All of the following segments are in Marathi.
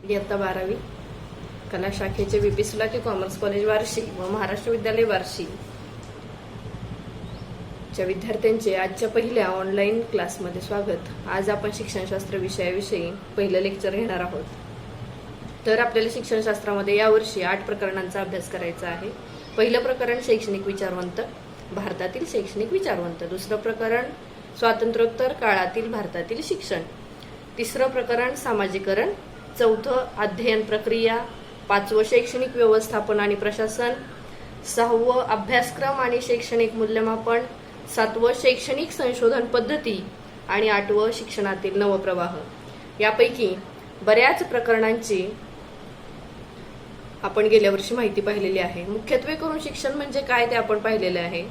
इयत्ता 12वी कला शाखेचे VP सुलाके कॉमर्स कॉलेज बार्शी व महाराष्ट्र विद्यालय बार्शी च्या विद्यार्थ्यांचे आजच्या पहिल्या ऑनलाईन क्लासमध्ये स्वागत। आज आपण शिक्षणशास्त्र विषयाविषयी पहिलं लेक्चर घेणार आहोत। तर आपल्याला शिक्षणशास्त्रामध्ये यावर्षी 8 प्रकरणांचा अभ्यास करायचा आहे। पहिलं प्रकरण शैक्षणिक विचारवंत, भारतातील शैक्षणिक विचारवंत। दुसरं प्रकरण स्वातंत्र्योत्तर काळातील भारतातील शिक्षण। तिसरं प्रकरण सामाजिकरण। चौथं अध्ययन प्रक्रिया। पाचवं शैक्षणिक व्यवस्थापन आणि प्रशासन। सहावं अभ्यासक्रम आणि शैक्षणिक मूल्यमापन। सातवं शैक्षणिक संशोधन पद्धती आणि आठवं शिक्षणातील नवप्रवाह। यापैकी बऱ्याच प्रकरणांची आपण गेल्या वर्षी माहिती पाहिलेली आहे। मुख्यत्वे करून शिक्षण म्हणजे काय ते आपण पाहिलेले आहे।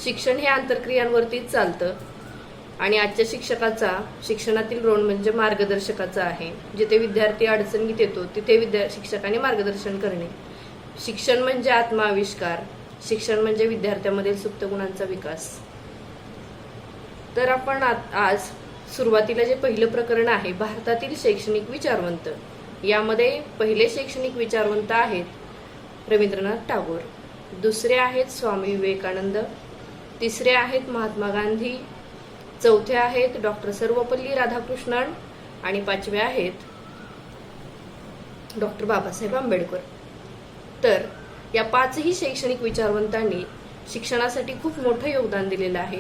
शिक्षण हे आंतरक्रियांवरतीच चालतं आणि आजच्या शिक्षकाचा शिक्षणातील रोल म्हणजे मार्गदर्शकाचा आहे। जिथे विद्यार्थी अडचणीत येतो तिथे शिक्षकाने मार्गदर्शन करणे। शिक्षण म्हणजे आत्माविष्कार। शिक्षण म्हणजे विद्यार्थ्यांमधील सुप्त गुणांचा विकास। तर आपण आज सुरुवातीला जे पहिलं प्रकरण आहे भारतातील शैक्षणिक विचारवंत, यामध्ये पहिले शैक्षणिक विचारवंत आहेत रवींद्रनाथ टागोर, दुसरे आहेत स्वामी विवेकानंद, तिसरे आहेत महात्मा गांधी, चौथे आहेत डॉक्टर सर्वपल्ली राधाकृष्णन आणि पाचवे आहेत डॉक्टर बाबासाहेब आंबेडकर। तर या पाचही शैक्षणिक विचारवंतांनी शिक्षणासाठी खूप मोठं योगदान दिलेलं आहे।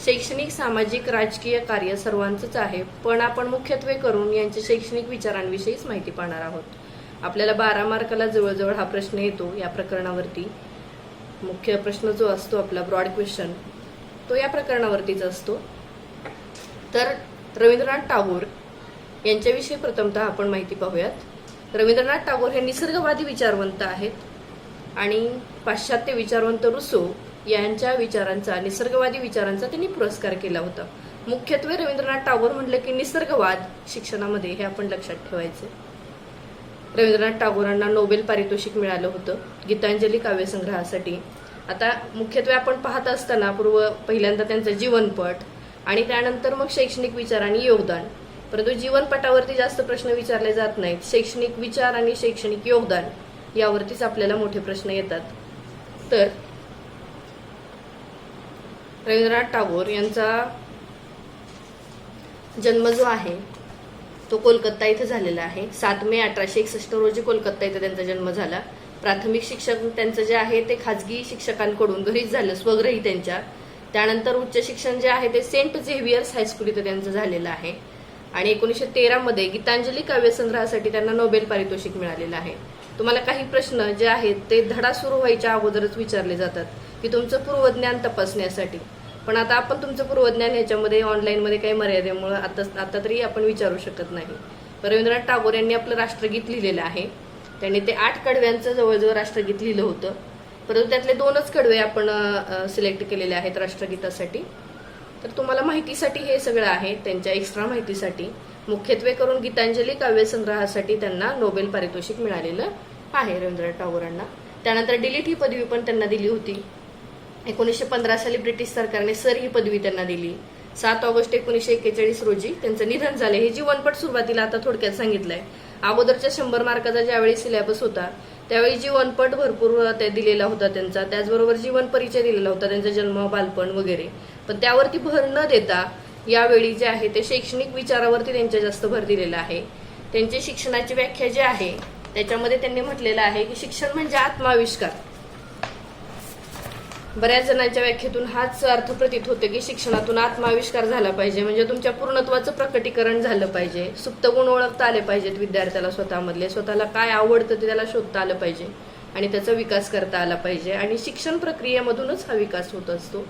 शैक्षणिक, सामाजिक, राजकीय कार्य सर्वांचंच आहे, पण आपण मुख्यत्वे करून यांच्या शैक्षणिक विचारांविषयीच माहिती पाहणार आहोत। आपल्याला 12 मार्काला जवळजवळ हा प्रश्न येतो या प्रकरणावरती। मुख्य प्रश्न जो असतो आपला ब्रॉड क्वेश्चन तो या प्रकरणावरतीच असतो। तर रवींद्रनाथ टागोर यांच्याविषयी प्रथमतः आपण माहिती पाहूयात। रवींद्रनाथ टागोर हे निसर्गवादी विचारवंत आहेत आणि पाश्चात्य विचारवंत रुसो यांच्या विचारांचा, निसर्गवादी विचारांचा त्यांनी पुरस्कार केला होता। मुख्यत्वे रवींद्रनाथ टागोर म्हटलं की निसर्गवाद शिक्षणामध्ये हे आपण लक्षात ठेवायचे। रवींद्रनाथ टागोरांना नोबेल पारितोषिक मिळालं होतं गीतांजली काव्यसंग्रहासाठी। आता मुख्यत्वे आपण पाहत असताना पहिल्यांदा त्यांचा जीवनपट आणि त्यानंतर मग शैक्षणिक विचार आणि योगदान, परंतु जीवनपटावरती जास्त प्रश्न विचारले जात नाहीत। शैक्षणिक विचार आणि शैक्षणिक योगदान यावरतीच आपल्याला मोठे प्रश्न येतात। तर रवींद्रनाथ टागोर यांचा जन्म जो आहे तो कोलकाता इथे झालेला आहे। 7 मे 1861 रोजी कोलकाता इथे त्यांचा जन्म झाला। प्राथमिक शिक्षण त्यांचं जे आहे ते खाजगी शिक्षकांकडून घरीच झालं, स्वगृही त्यांच्या। त्यानंतर उच्च शिक्षण जे आहे ते सेंट झेवियर्स हायस्कूल इथे त्यांचं झालेलं आहे आणि 1913 मध्ये गीतांजली काव्यसंग्रहासाठी त्यांना नोबेल पारितोषिक मिळालेलं आहे। तुम्हाला काही प्रश्न जे आहेत ते धडा सुरू व्हायच्या अगोदरच विचारले जातात की तुमचं पूर्वज्ञान तपासण्यासाठी, पण आता आपण तुमचं पूर्वज्ञान ह्याच्यामध्ये ऑनलाईनमध्ये काही मर्यादेमुळे आता तरी आपण विचारू शकत नाही। रवींद्रनाथ टागोर यांनी आपलं राष्ट्रगीत लिहिलेलं आहे। त्यांनी ते 8 कडव्यांचं जवळजवळ राष्ट्रगीत लिहिलं होतं, परंतु त्यातले 2च कडवे आपण सिलेक्ट केलेले आहेत राष्ट्रगीतासाठी। तर तुम्हाला माहितीसाठी हे सगळं आहे, त्यांच्या एक्स्ट्रा माहितीसाठी। मुख्यत्वे करून गीतांजली काव्यसंग्रहासाठी त्यांना नोबेल पारितोषिक मिळालेलं आहे रवींद्रनाथ टागोरांना। त्यानंतर डिलीट ही पदवी पण त्यांना दिली होती। 1915 साली ब्रिटिश सरकारने सर ही पदवी त्यांना दिली। 7 ऑगस्ट 1941 रोजी त्यांचं निधन झाले। हे जीवनपट सुरुवातीला आता थोडक्यात सांगितलंय। अगोदरच्या 100 मार्काचा ज्यावेळी सिलेबस होता त्यावेळी जीवनपट भरपूर दिलेला होता त्यांचा, त्याचबरोबर जीवन परिचय दिलेला होता, त्यांचा जन्म, बालपण वगैरे, पण त्यावरती भर न देता यावेळी जे आहे ते शैक्षणिक विचारावरती त्यांच्या जास्त भर दिलेला आहे। त्यांची शिक्षणाची व्याख्या जी आहे त्याच्यामध्ये त्यांनी म्हटलेलं आहे की शिक्षण म्हणजे आत्माविष्कार। बऱ्याच जणांच्या व्याख्येतून हाच अर्थ प्रतीत होते की शिक्षणातून आत्माविष्कार झाला पाहिजे, म्हणजे तुमच्या पूर्णत्वाचं प्रकटीकरण झालं पाहिजे, सुप्त गुण ओळखता आले पाहिजेत विद्यार्थ्याला, स्वतःमधले, स्वतःला काय आवडतं ते त्याला शोधता आलं पाहिजे आणि त्याचा विकास करता आला पाहिजे आणि शिक्षण प्रक्रियेमधूनच हा विकास होत असतो।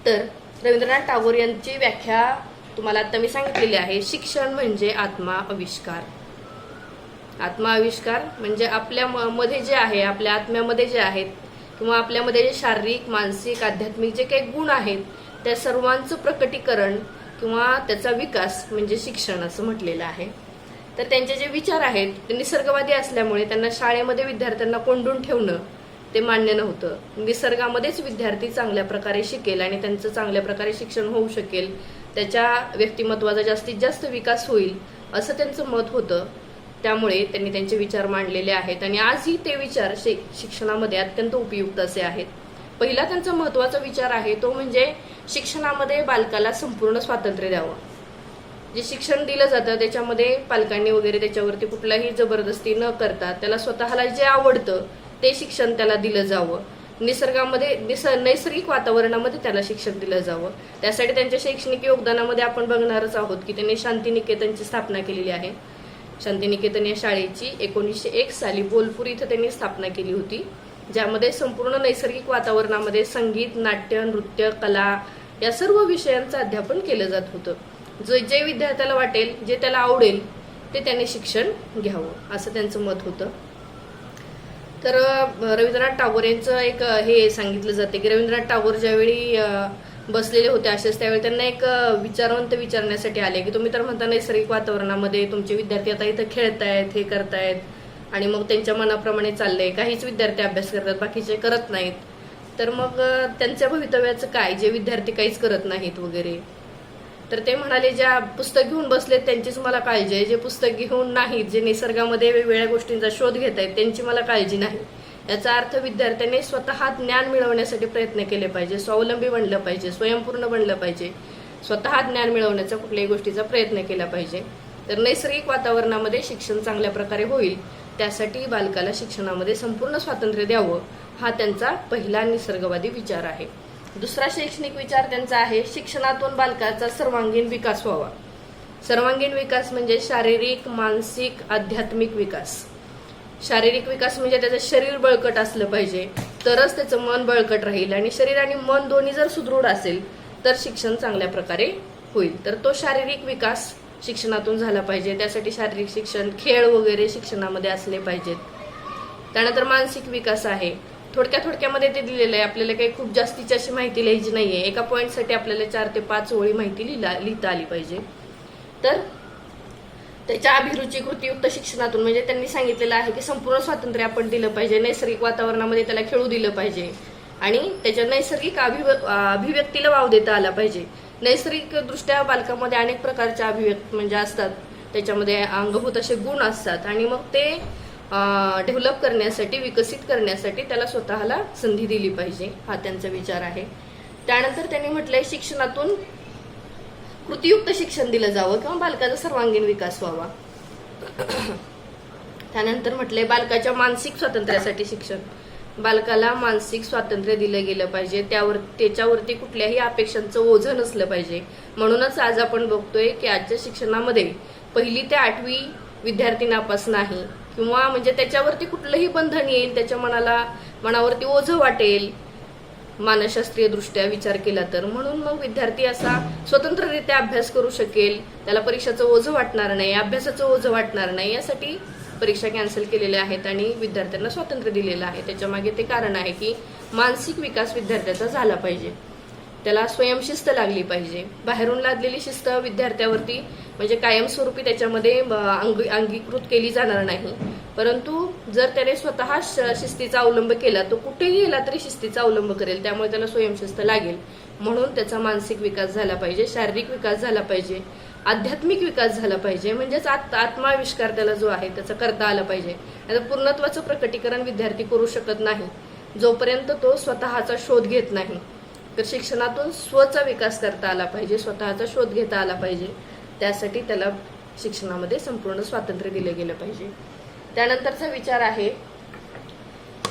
तर रवींद्रनाथ टागोर यांची व्याख्या तुम्हाला आता मी सांगितलेली आहे। शिक्षण म्हणजे आत्माविष्कार। आत्माविष्कार म्हणजे आपल्या मध्ये जे आहे, आपल्या आत्म्यामध्ये जे आहेत किंवा आपल्यामध्ये जे शारीरिक, मानसिक, आध्यात्मिक जे काही गुण आहेत त्या सर्वांचं प्रकटीकरण किंवा त्याचा विकास म्हणजे शिक्षण असं म्हटलेलं आहे। तर त्यांचे जे विचार आहेत ते निसर्गवादी असल्यामुळे त्यांना शाळेमध्ये विद्यार्थ्यांना कोंडून ठेवणं ते मान्य नव्हतं। निसर्गामध्येच विद्यार्थी चांगल्या प्रकारे शिकेल आणि त्यांचं चांगल्या प्रकारे शिक्षण होऊ शकेल, त्याच्या व्यक्तिमत्वाचा जास्तीत जास्त विकास होईल असं त्यांचं मत होतं। त्यामुळे त्यांनी त्यांचे विचार मांडलेले आहेत आणि आजही ते विचार शिक्षणामध्ये अत्यंत उपयुक्त असे आहेत. पहिला त्यांचा महत्वाचा विचार आहे तो म्हणजे शिक्षणामध्ये बालकाला संपूर्ण स्वातंत्र्य द्यावं. जे शिक्षण दिलं जातं त्याच्यामध्ये पालकांनी वगैरे त्याच्यावरती कुठलाही जबरदस्ती न करता त्याला स्वतःला जे आवडतं ते शिक्षण त्याला दिलं जावं. निसर्गामध्ये नैसर्गिक वातावरणामध्ये त्याला शिक्षण दिलं जावं. त्यासाठी त्यांच्या शैक्षणिक योगदानामध्ये आपण बघणारच आहोत की त्यांनी शांतिनिकेतनची स्थापना केलेली आहे. शांतिनिकेतन या शाळेची 1901 साली बोलपूर इथं त्यांनी स्थापना केली होती, ज्यामध्ये संपूर्ण नैसर्गिक वातावरणामध्ये संगीत, नाट्य, नृत्य, कला या सर्व विषयांचं अध्यापन केलं जात होतं. जे विद्यार्थ्याला वाटेल, जे त्याला आवडेल ते त्याने शिक्षण घ्यावं असं त्यांचं मत होतं. तर रवींद्रनाथ टागोर यांचं एक हे सांगितलं जाते की रवींद्रनाथ टागोर ज्यावेळी बसलेले होते असेच त्यावेळी त्यांना एक विचारवंत विचारण्यासाठी आले की तुम्ही तर म्हणता नैसर्गिक वातावरणामध्ये तुमचे विद्यार्थी आता इथं खेळतायत, हे करतायत आणि मग त्यांच्या मनाप्रमाणे चाललंय, काहीच विद्यार्थी अभ्यास करतात, बाकीचे करत नाहीत, तर मग त्यांच्या भवितव्याचं काय, जे विद्यार्थी काहीच करत नाहीत वगैरे. तर ते म्हणाले ज्या पुस्तक घेऊन बसलेत त्यांचीच मला काळजी आहे, जे पुस्तक घेऊन नाहीत, जे निसर्गामध्ये वेगवेगळ्या गोष्टींचा शोध घेत आहेत त्यांची मला काळजी नाही. याचा अर्थ विद्यार्थ्यांनी स्वतः ज्ञान मिळवण्यासाठी प्रयत्न केले पाहिजे, स्वावलंबी बनलं पाहिजे, स्वयंपूर्ण बनलं पाहिजे, स्वतः ज्ञान मिळवण्याचा कुठल्याही गोष्टीचा प्रयत्न केला पाहिजे. तर नैसर्गिक वातावरणामध्ये शिक्षण चांगल्या प्रकारे होईल त्यासाठी बालकाला शिक्षणामध्ये संपूर्ण स्वातंत्र्य द्यावं हा त्यांचा पहिला निसर्गवादी विचार आहे. दुसरा शैक्षणिक विचार त्यांचा आहे शिक्षणातून बालकाचा सर्वांगीण विकास व्हावा. सर्वांगीण विकास म्हणजे शारीरिक, मानसिक, आध्यात्मिक विकास. शारीरिक विकास म्हणजे त्याचं शरीर बळकट असलं पाहिजे तरच त्याचं मन बळकट राहील आणि शरीर आणि मन दोन्ही जर सुदृढ असेल तर शिक्षण चांगल्या प्रकारे होईल. तर तो शारीरिक विकास शिक्षणातून झाला पाहिजे. त्यासाठी शारीरिक शिक्षण, खेळ वगैरे शिक्षणामध्ये असले पाहिजेत. त्यानंतर मानसिक विकास आहे. थोडक्यामध्ये ते दिलेलं आहे, आपल्याला काही खूप जास्तीची अशी माहिती लिहायची नाहीये. एका पॉईंटसाठी आपल्याला 4 ते 5 ओळी माहिती लिहिता आली पाहिजे. तर त्याच्या अभिरुची कृतीयुक्त शिक्षणातून म्हणजे त्यांनी सांगितलेलं आहे की संपूर्ण स्वातंत्र्य आपण दिलं पाहिजे, नैसर्गिक वातावरणामध्ये त्याला खेळू दिलं पाहिजे आणि त्याच्या नैसर्गिक अभिव्यक्तीला वाव देता आला पाहिजे. नैसर्गिक दृष्ट्या बालकामध्ये अनेक प्रकारच्या अभिव्यक्ती म्हणजे असतात, त्याच्यामध्ये अंगभूत असे गुण असतात आणि मग ते डेव्हलप करण्यासाठी, विकसित करण्यासाठी त्याला स्वतःला संधी दिली पाहिजे हा त्यांचा विचार आहे. त्यानंतर त्यांनी म्हटलंय शिक्षणातून कृतीयुक्त शिक्षण दिलं जावं किंवा बालकाचा सर्वांगीण विकास व्हावा. त्यानंतर म्हटलंय बालकाच्या मानसिक स्वातंत्र्यासाठी शिक्षण. बालकाला मानसिक स्वातंत्र्य दिलं गेलं पाहिजे, त्याच्यावरती कुठल्याही अपेक्षांचं ओझं नसलं पाहिजे. म्हणूनच आज आपण बघतोय की आजच्या शिक्षणामध्ये 1ली ते 8वी विद्यार्थी नापास नाही किंवा म्हणजे त्याच्यावरती कुठलंही बंधन येईल, त्याच्या मनावरती ओझं वाटेल मानसशास्त्रीय दृष्ट्या विचार केला तर. म्हणून मग विद्यार्थी असा स्वतंत्ररित्या अभ्यास करू शकेल, त्याला परीक्षाचं ओझं वाटणार नाही, अभ्यासाचं ओझं वाटणार नाही, यासाठी परीक्षा कॅन्सल केलेल्या आहेत आणि विद्यार्थ्यांना स्वातंत्र्य दिलेलं आहे. त्याच्या मागे ते कारण आहे की मानसिक विकास विद्यार्थ्याचा झाला पाहिजे, त्याला स्वयंशिस्त लागली पाहिजे. बाहेरून लादलेली शिस्त विद्यार्थ्यावरती म्हणजे कायमस्वरूपी त्याच्यामध्ये अंगीकृत केली जाणार नाही, परंतु जर त्याने स्वतः शिस्तीचा अवलंब केला तो कुठेही गेला तरी शिस्तीचा अवलंब करेल, त्यामुळे त्याला स्वयंशिस्त लागेल. म्हणून त्याचा मानसिक विकास झाला पाहिजे, शारीरिक विकास झाला पाहिजे, आध्यात्मिक विकास झाला पाहिजे, म्हणजेच आत्माविष्कार त्याला जो आहे त्याचा करता आला पाहिजे. आता पूर्णत्वाचं प्रकटीकरण विद्यार्थी करू शकत नाही जोपर्यंत तो स्वतःचा शोध घेत नाही. तर शिक्षणातून स्वचा विकास करता आला पाहिजे, स्वतःचा शोध घेता आला पाहिजे. त्यासाठी त्याला शिक्षणामध्ये संपूर्ण स्वातंत्र्य दिलं गेलं पाहिजे. त्यानंतरचा विचार आहे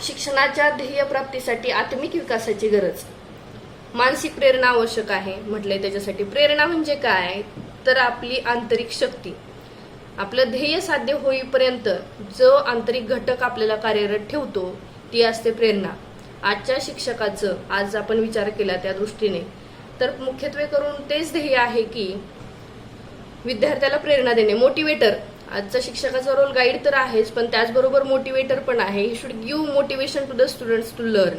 शिक्षणाच्या ध्येय प्राप्तीसाठी आत्मिक विकासाची गरज. मानसिक प्रेरणा आवश्यक आहे म्हटलंय. त्याच्यासाठी प्रेरणा म्हणजे काय तर आपली आंतरिक शक्ती, आपलं ध्येय साध्य होईपर्यंत जो आंतरिक घटक आपल्याला कार्यरत ठेवतो ती असते प्रेरणा. आजच्या शिक्षकाचं आज आपण विचार केला त्या दृष्टीने तर मुख्यत्वे करून तेच ध्येय आहे की विद्यार्थ्याला प्रेरणा देणे, मोटिवेटर. आजचा शिक्षकाचा रोल गाईड तर आहेच पण त्याचबरोबर मोटिवेटर पण आहे. He should give motivation to the students to learn.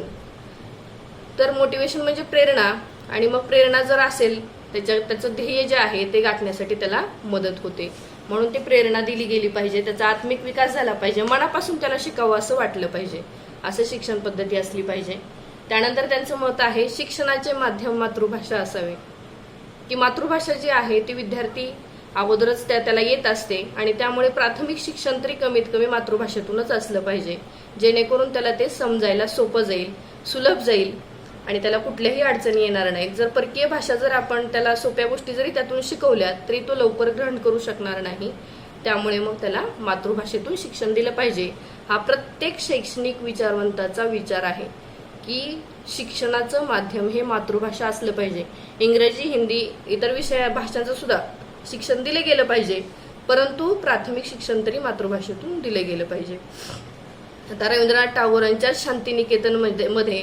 तर मोटिवेशन म्हणजे प्रेरणा आणि मग प्रेरणा जर असेल त्याचं ध्येय जे आहे ते गाठण्यासाठी त्याला मदत होते. म्हणून ते प्रेरणा दिली गेली पाहिजे, त्याचा आत्मिक विकास झाला पाहिजे, मनापासून त्याला शिकावं असं वाटलं पाहिजे, असं शिक्षण पद्धती असली पाहिजे. त्यानंतर त्यांचं मत आहे शिक्षणाचे माध्यम मातृभाषा असावे, की मातृभाषा जी आहे ती विद्यार्थी अगोदरच त्याला येत असते आणि त्यामुळे प्राथमिक शिक्षण तरी कमीत कमी मातृभाषेतूनच असलं पाहिजे, जेणेकरून त्याला ते समजायला सोपं जाईल, सुलभ जाईल आणि त्याला कुठल्याही अडचणी येणार नाहीत. जर परकीय भाषा जर आपण त्याला सोप्या गोष्टी जरी त्यातून शिकवल्या तरी तो लवकर ग्रहण करू शकणार नाही. त्यामुळे मग त्याला मातृभाषेतून शिक्षण दिलं पाहिजे. हा प्रत्येक शैक्षणिक विचारवंताचा विचार आहे की शिक्षणाचं माध्यम हे मातृभाषा असलं पाहिजे. इंग्रजी, हिंदी, इतर भाषांचं सुद्धा शिक्षण दिलं गेलं पाहिजे, परंतु प्राथमिक शिक्षण तरी मातृभाषेतून दिलं गेलं पाहिजे. आता रवींद्रनाथ टागोरांच्या शांतिनिकेतन मध्ये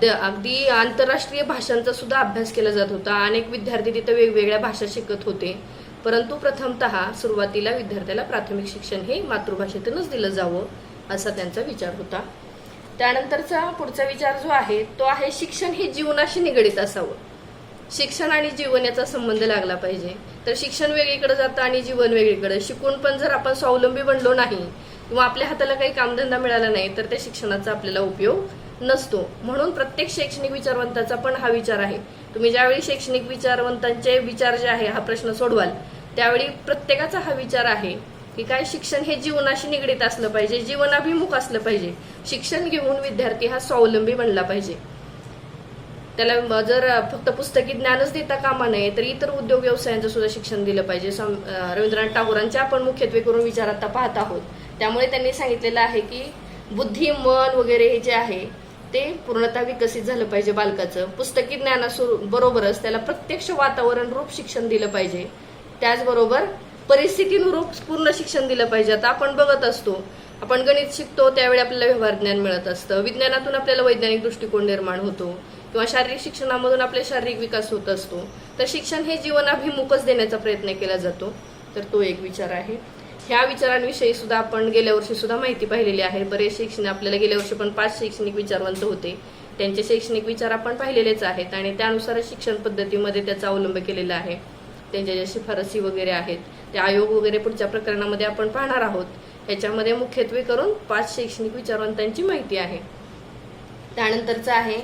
अगदी आंतरराष्ट्रीय भाषांचा सुद्धा अभ्यास केला जात होता. अनेक विद्यार्थी तिथे वेगवेगळ्या भाषा शिकत होते, परंतु प्रथमतः सुरुवातीला विद्यार्थ्याला प्राथमिक शिक्षण हे मातृभाषेतूनच दिलं जावं असा त्यांचा विचार होता. त्यानंतरचा पुढचा विचार जो आहे तो आहे शिक्षण हे जीवनाशी निगडीत असावं. शिक्षण आणि जीवन याचा संबंध लागला पाहिजे. तर शिक्षण वेगळीकडे जातं आणि जीवन वेगळीकडे. शिकून पण जर आपण स्वावलंबी बनलो नाही किंवा आपल्या हाताला काही कामधंदा मिळाला नाही तर त्या शिक्षणाचा आपल्याला उपयोग नसतो. म्हणून प्रत्येक शैक्षणिक विचारवंताचा पण हा विचार आहे. तुम्ही ज्यावेळी शैक्षणिक विचारवंतांचे विचार जे आहे हा प्रश्न सोडवाल त्यावेळी प्रत्येकाचा हा विचार आहे की काय शिक्षण हे जीवनाशी निगडीत असलं पाहिजे, जीवनाभिमुख असलं पाहिजे. शिक्षण घेऊन विद्यार्थी हा स्वावलंबी बनला पाहिजे. त्याला जर फक्त पुस्तकी ज्ञानच देता कामा नये तर इतर उद्योग व्यवसायांचं सुद्धा शिक्षण दिलं पाहिजे. रवींद्रनाथ टागोरांचे आपण मुख्यत्वे करून विचार आता पाहत आहोत. त्यामुळे त्यांनी सांगितलेलं आहे की बुद्धी, मन वगैरे हे जे आहे ते पूर्णतः विकसित झालं पाहिजे बालकाचं. पुस्तकी ज्ञानाबरोबरच त्याला प्रत्यक्ष वातावरण रूप शिक्षण दिलं पाहिजे. त्याचबरोबर परिस्थितीनुरूप पूर्ण शिक्षण दिलं पाहिजे. आता आपण बघत असतो, आपण गणित शिकतो त्यावेळी आपल्याला व्यवहार ज्ञान मिळत असतं, विज्ञानातून आपल्याला वैज्ञानिक दृष्टिकोन निर्माण होतो किंवा शारीरिक शिक्षणामधून आपले शारीरिक विकास होत असतो. तर शिक्षण हे जीवनाभिमुखच देण्याचा प्रयत्न केला जातो. तर तो एक विचार आहे. ह्या विचारांविषयी सुद्धा आपण गेल्या वर्षी सुद्धा माहिती पाहिलेली आहे. बरेच शैक्षणिक आपल्याला गेल्या वर्षी पण 5 शैक्षणिक विचारवंत होते, त्यांचे शैक्षणिक विचार आपण पाहिलेलेच आहेत आणि त्यानुसार शिक्षण पद्धतीमध्ये त्याचा अवलंब केलेला आहे. त्यांच्या ज्या शिफारसी वगैरे आहेत ते आयोग वगैरे पुढच्या प्रकरणामध्ये आपण पाहणार आहोत. याच्यामध्ये मुख्यत्वे करून 5 शैक्षणिक विचारवंतांची माहिती आहे. त्यानंतरचं आहे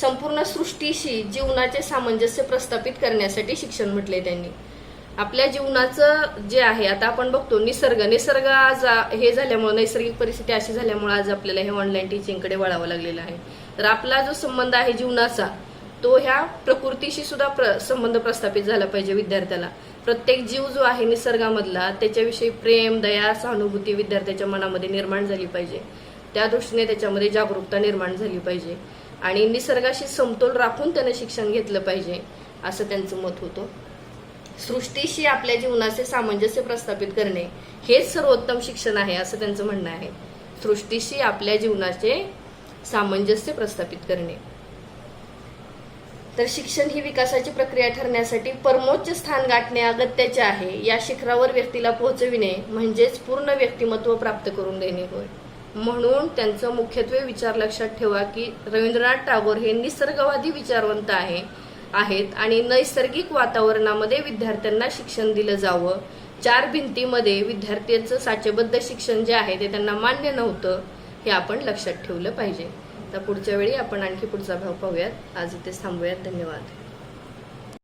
संपूर्ण सृष्टीशी जीवनाचे सामंजस्य प्रस्थापित करण्यासाठी शिक्षण म्हटले त्यांनी. आपल्या जीवनाचं जे आहे आता आपण बघतो निसर्ग आज हे झाल्यामुळे, नैसर्गिक परिस्थिती अशी झाल्यामुळे आज आपल्याला हे ऑनलाईन टीचिंगकडे वळावं लागलेलं आहे. तर आपला जो संबंध आहे जीवनाचा तो ह्या प्रकृतीशी सुद्धा संबंध प्रस्थापित झाला पाहिजे विद्यार्थ्याला. प्रत्येक जीव जो आहे निसर्गामधला त्याच्याविषयी प्रेम, दया, सहानुभूती विद्यार्थ्याच्या मनामध्ये निर्माण झाली पाहिजे. त्या दृष्टीने त्याच्यामध्ये जागरूकता निर्माण झाली पाहिजे आणि निसर्गाशी समतोल राखून त्याने शिक्षण घेतलं पाहिजे असं त्यांचं मत होतं. सृष्टीशी आपल्या जीवनाचे सामंजस्य प्रस्थापित करणे हेच सर्वोत्तम शिक्षण आहे असं त्यांचं म्हणणं आहे. सृष्टीशी आपल्या जीवनाचे सामंजस्य प्रस्थापित करणे. तर शिक्षण ही विकासाची प्रक्रिया ठरण्यासाठी परमोच्च स्थान गाठणे अगत्याचे आहे. या शिखरावर व्यक्तीला पोहोचविणे म्हणजेच पूर्ण व्यक्तिमत्व प्राप्त करून देणे होय. म्हणून त्यांचं मुख्यत्वे विचार लक्षात ठेवा की रवींद्रनाथ टागोर हे निसर्गवादी विचारवंत आहेत आणि नैसर्गिक वातावरणामध्ये विद्यार्थ्यांना शिक्षण दिलं जावं. 4 भिंतीमध्ये विद्यार्थ्यांचं साचेबद्ध शिक्षण जे आहे ते त्यांना मान्य नव्हतं, हे आपण लक्षात ठेवलं पाहिजे. तर पुढच्या वेळी आपण आणखी पुढचा भाग पाहूयात. आज इथेच थांबूयात. धन्यवाद.